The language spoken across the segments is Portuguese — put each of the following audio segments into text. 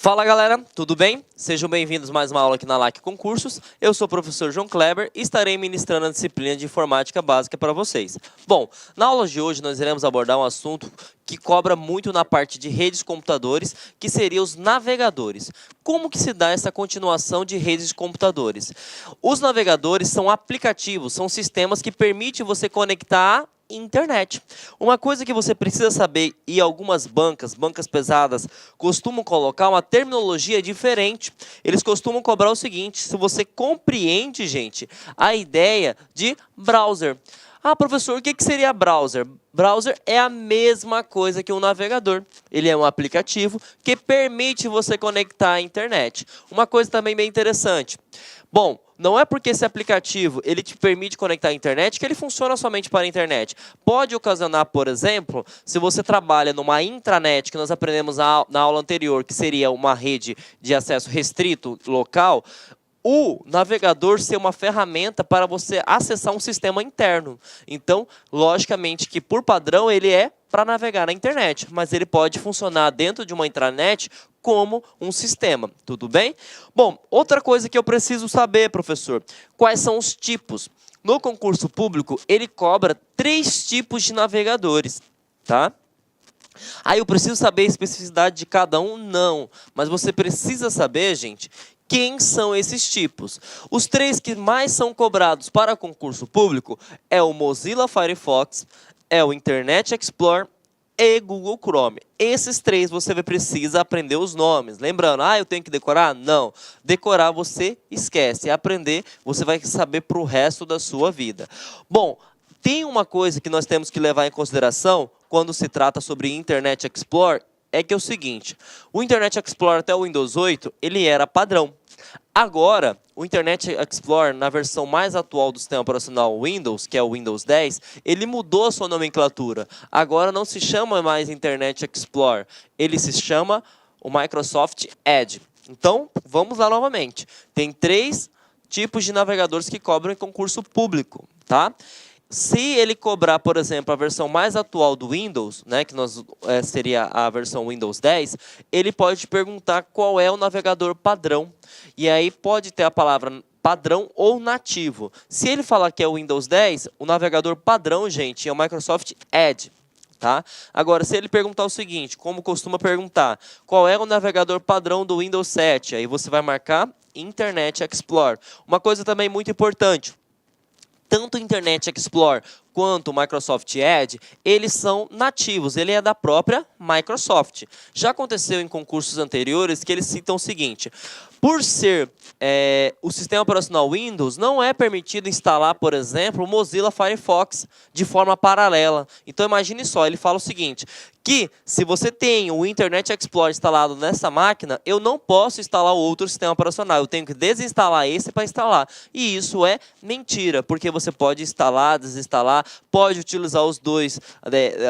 Fala galera, tudo bem? Sejam bem-vindos a mais uma aula aqui na LAC Concursos. Eu sou o professor João Kleber e estarei ministrando a disciplina de Informática Básica para vocês. Bom, na aula de hoje nós iremos abordar um assunto que cobra muito na parte de redes de computadores, que seriam os navegadores. Como que se dá essa continuação de redes de computadores? Os navegadores são aplicativos, são sistemas que permitem você conectar internet. Uma coisa que você precisa saber, e algumas bancas pesadas, costumam colocar uma terminologia diferente. Eles costumam cobrar o seguinte: se você compreende, gente, a ideia de browser. Ah, professor, o que seria browser? Browser é a mesma coisa que um navegador. Ele é um aplicativo que permite você conectar à internet. Uma coisa também bem interessante. Bom, não é porque esse aplicativo ele te permite conectar à internet que ele funciona somente para a internet. Pode ocasionar, por exemplo, se você trabalha numa intranet, que nós aprendemos na aula anterior, que seria uma rede de acesso restrito local, o navegador ser uma ferramenta para você acessar um sistema interno. Então, logicamente que por padrão ele é para navegar na internet, mas ele pode funcionar dentro de uma intranet como um sistema, tudo bem? Bom, outra coisa que eu preciso saber, professor, quais são os tipos? No concurso público, ele cobra 3 tipos de navegadores, tá? Aí eu preciso saber a especificidade de cada um? Não, mas você precisa saber, gente, quem são esses tipos. Os 3 que mais são cobrados para concurso público é o Mozilla Firefox, é o Internet Explorer e Google Chrome. Esses 3 você precisa aprender os nomes. Lembrando, eu tenho que decorar? Não. Decorar você esquece. Aprender você vai saber para o resto da sua vida. Bom, tem uma coisa que nós temos que levar em consideração quando se trata sobre Internet Explorer, é que é o seguinte: o Internet Explorer até o Windows 8, ele era padrão. Agora, o Internet Explorer, na versão mais atual do sistema operacional Windows, que é o Windows 10, ele mudou a sua nomenclatura. Agora não se chama mais Internet Explorer, ele se chama o Microsoft Edge. Então, vamos lá novamente. Tem 3 tipos de navegadores que cobram em concurso público, tá? Se ele cobrar, por exemplo, a versão mais atual do Windows, né, que seria a versão Windows 10, ele pode te perguntar qual é o navegador padrão. E aí pode ter a palavra padrão ou nativo. Se ele falar que é o Windows 10, o navegador padrão, gente, é o Microsoft Edge. Tá? Agora, se ele perguntar o seguinte, como costuma perguntar, qual é o navegador padrão do Windows 7? Aí você vai marcar Internet Explorer. Uma coisa também muito importante: tanto o Internet Explorer quanto o Microsoft Edge, eles são nativos, ele é da própria Microsoft. Já aconteceu em concursos anteriores que eles citam o seguinte: por ser o sistema operacional Windows, não é permitido instalar, por exemplo, o Mozilla Firefox de forma paralela. Então imagine só, ele fala o seguinte, que se você tem o Internet Explorer instalado nessa máquina, eu não posso instalar outro sistema operacional, eu tenho que desinstalar esse para instalar. E isso é mentira, porque você pode instalar, desinstalar, pode utilizar os dois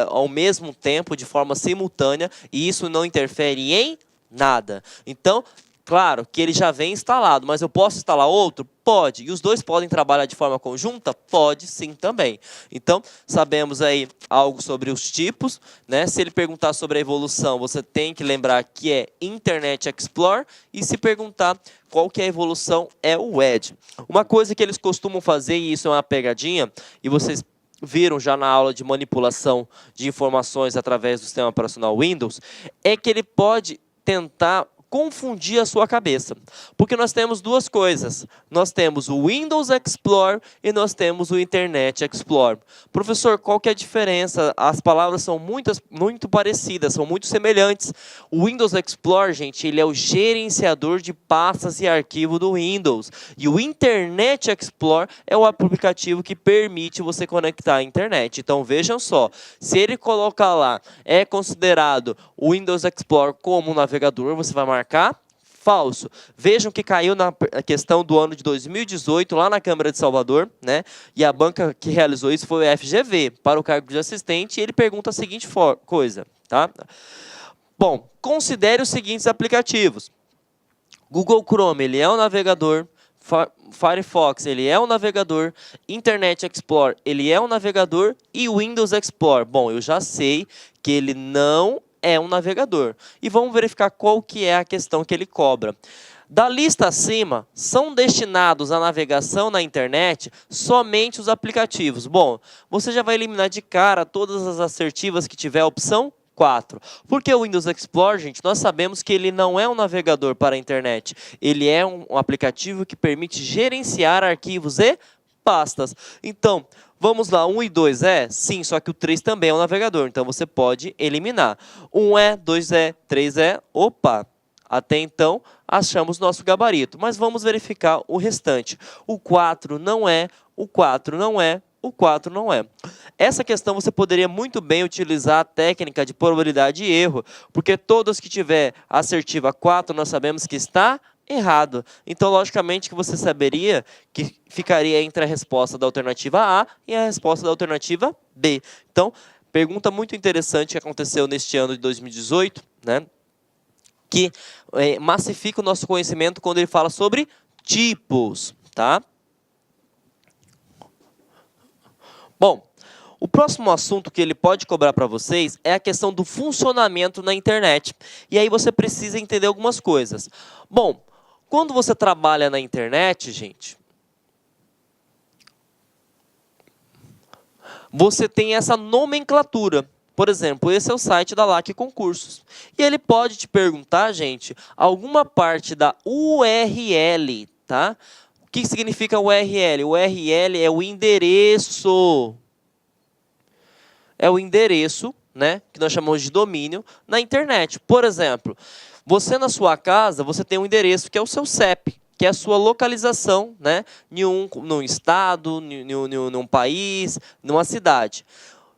ao mesmo tempo, de forma simultânea, e isso não interfere em nada. Então, claro que ele já vem instalado, mas eu posso instalar outro? Pode. E os dois podem trabalhar de forma conjunta? Pode sim também. Então, sabemos aí algo sobre os tipos, né? Se ele perguntar sobre a evolução, você tem que lembrar que é Internet Explorer, e se perguntar qual que é a evolução, é o Edge. Uma coisa que eles costumam fazer, e isso é uma pegadinha, e vocês viram já na aula de manipulação de informações através do sistema operacional Windows, é que ele pode tentar confundir a sua cabeça. Porque nós temos 2 coisas. Nós temos o Windows Explorer e nós temos o Internet Explorer. Professor, qual que é a diferença? As palavras são muito parecidas, são muito semelhantes. O Windows Explorer, gente, ele é o gerenciador de pastas e arquivo do Windows. E o Internet Explorer é o aplicativo que permite você conectar à internet. Então, vejam só, se ele colocar lá, é considerado o Windows Explorer como um navegador, você vai marcar falso. Vejam que caiu na questão do ano de 2018, lá na Câmara de Salvador, né? E a banca que realizou isso foi o FGV, para o cargo de assistente, e ele pergunta a seguinte coisa, tá? Bom, considere os seguintes aplicativos. Google Chrome, ele é um navegador. Firefox, ele é um navegador. Internet Explorer, ele é um navegador. E Windows Explorer, bom, eu já sei que ele não é um navegador. E vamos verificar qual que é a questão que ele cobra. Da lista acima, são destinados à navegação na internet somente os aplicativos. Bom, você já vai eliminar de cara todas as assertivas que tiver a opção 4. Porque o Windows Explorer, gente, nós sabemos que ele não é um navegador para a internet. Ele é um aplicativo que permite gerenciar arquivos e pastas. Então, vamos lá, 1 e 2 é? Sim, só que o 3 também é um navegador, então você pode eliminar. 1 é, 2 é, 3 é, opa! Até então, achamos nosso gabarito, mas vamos verificar o restante. O 4 não é, o 4 não é, o 4 não é. Essa questão você poderia muito bem utilizar a técnica de probabilidade de erro, porque todas que tiver assertiva 4, nós sabemos que está errado. Então, logicamente, que você saberia que ficaria entre a resposta da alternativa A e a resposta da alternativa B. Então, pergunta muito interessante que aconteceu neste ano de 2018, né? Que massifica o nosso conhecimento quando ele fala sobre tipos, tá? Bom, o próximo assunto que ele pode cobrar para vocês é a questão do funcionamento na internet. E aí você precisa entender algumas coisas. Bom, quando você trabalha na internet, gente, você tem essa nomenclatura. Por exemplo, esse é o site da LAC Concursos. E ele pode te perguntar, gente, alguma parte da URL, tá? O que significa URL? O URL é o endereço. É o endereço, né, que nós chamamos de domínio, na internet. Por exemplo, você na sua casa, você tem um endereço que é o seu CEP, que é a sua localização, né, num estado, num país, numa cidade.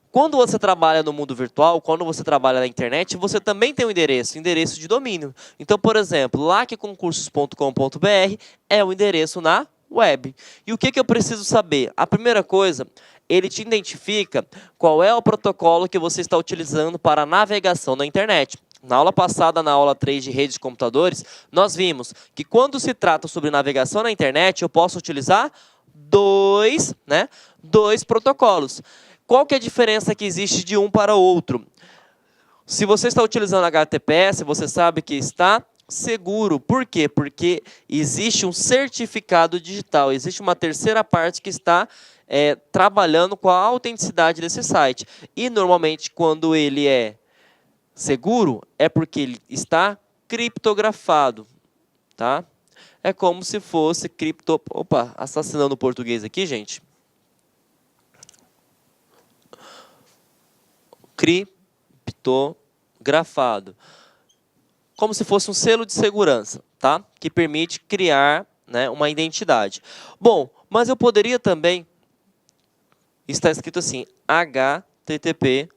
Quando você trabalha no mundo virtual, quando você trabalha na internet, você também tem um endereço de domínio. Então, por exemplo, lacconcursos.com.br é o endereço na web. E o que eu preciso saber? A primeira coisa, ele te identifica qual é o protocolo que você está utilizando para a navegação na internet. Na aula passada, na aula 3 de redes de computadores, nós vimos que quando se trata sobre navegação na internet, eu posso utilizar dois protocolos. Qual que é a diferença que existe de um para o outro? Se você está utilizando HTTPS, você sabe que está seguro. Por quê? Porque existe um certificado digital, existe uma terceira parte que está trabalhando com a autenticidade desse site. E, normalmente, quando ele é seguro, é porque ele está criptografado, tá? É como se fosse Opa, assassinando o português aqui, gente. Criptografado. Como se fosse um selo de segurança, tá? Que permite criar, né, uma identidade. Bom, mas eu poderia também... Está escrito assim, http://.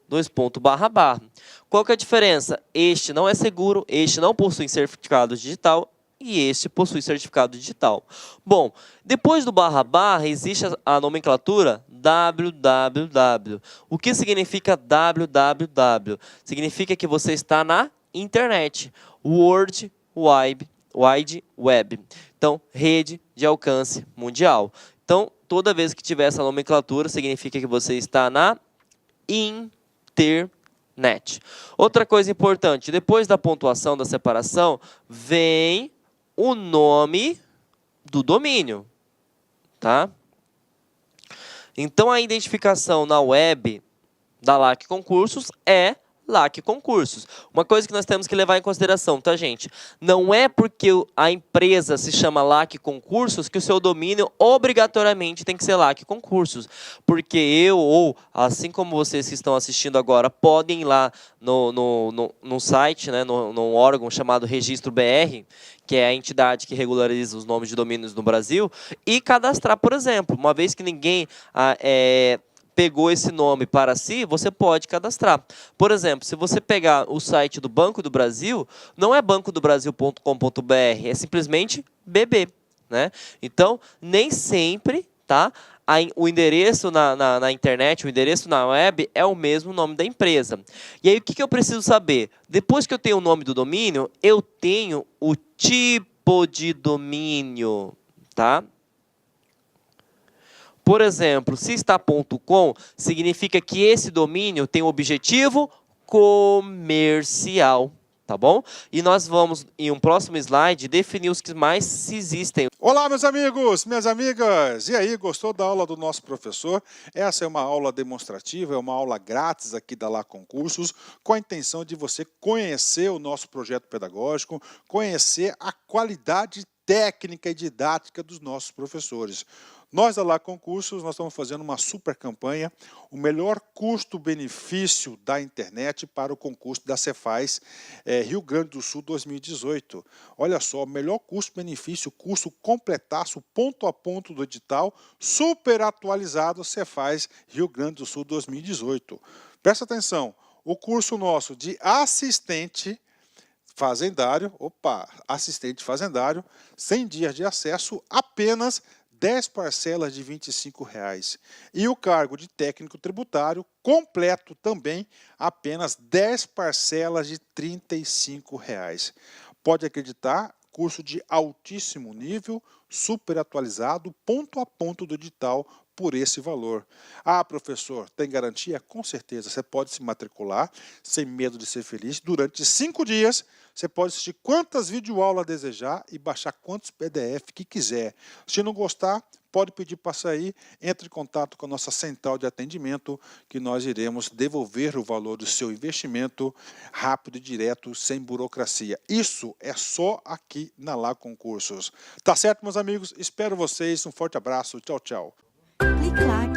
Qual que é a diferença? Este não é seguro, este não possui certificado digital e este possui certificado digital. Bom, depois do // existe a nomenclatura www. O que significa www? Significa que você está na internet. World Wide Web. Então, rede de alcance mundial. Então, toda vez que tiver essa nomenclatura, significa que você está na internet. Outra coisa importante, depois da pontuação da separação, vem o nome do domínio, tá? Então, a identificação na web da LAC Concursos é LAC Concursos. Uma coisa que nós temos que levar em consideração, tá, gente? Não é porque a empresa se chama LAC Concursos que o seu domínio obrigatoriamente tem que ser LAC Concursos. Porque eu, ou assim como vocês que estão assistindo agora, podem ir lá no site, né, num órgão chamado Registro BR, que é a entidade que regulariza os nomes de domínios no Brasil, e cadastrar, por exemplo. Uma vez que ninguém pegou esse nome para si, você pode cadastrar. Por exemplo, se você pegar o site do Banco do Brasil, não é bancodobrasil.com.br, é simplesmente BB, né? Então, nem sempre, tá, o endereço na internet, o endereço na web é o mesmo nome da empresa. E aí, o que eu preciso saber? Depois que eu tenho o nome do domínio, eu tenho o tipo de domínio, tá? Por exemplo, se está .com, significa que esse domínio tem o objetivo comercial, tá bom? E nós vamos, em um próximo slide, definir os que mais existem. Olá, meus amigos, minhas amigas! E aí, gostou da aula do nosso professor? Essa é uma aula demonstrativa, é uma aula grátis aqui da Lá Concursos, com a intenção de você conhecer o nosso projeto pedagógico, conhecer a qualidade técnica e didática dos nossos professores. Nós da Lá Concursos, nós estamos fazendo uma super campanha, o melhor custo-benefício da internet para o concurso da Cefaz Rio Grande do Sul 2018. Olha só, melhor custo-benefício, curso completaço, ponto a ponto do edital, super atualizado, Cefaz Rio Grande do Sul 2018. Presta atenção, o curso nosso de assistente fazendário, assistente fazendário, 100 dias de acesso, apenas 10 parcelas de R$ 25,00. E o cargo de técnico tributário, completo também, apenas 10 parcelas de R$ 35,00. Pode acreditar, curso de altíssimo nível, super atualizado, ponto a ponto do edital, por esse valor. Ah, professor, tem garantia? Com certeza, você pode se matricular, sem medo de ser feliz, durante 5 dias, você pode assistir quantas videoaulas desejar e baixar quantos PDF que quiser. Se não gostar, pode pedir para sair, entre em contato com a nossa central de atendimento, que nós iremos devolver o valor do seu investimento rápido e direto, sem burocracia. Isso é só aqui na Lá Concursos. Tá certo, meus amigos? Espero vocês. Um forte abraço. Tchau, tchau. Clique lá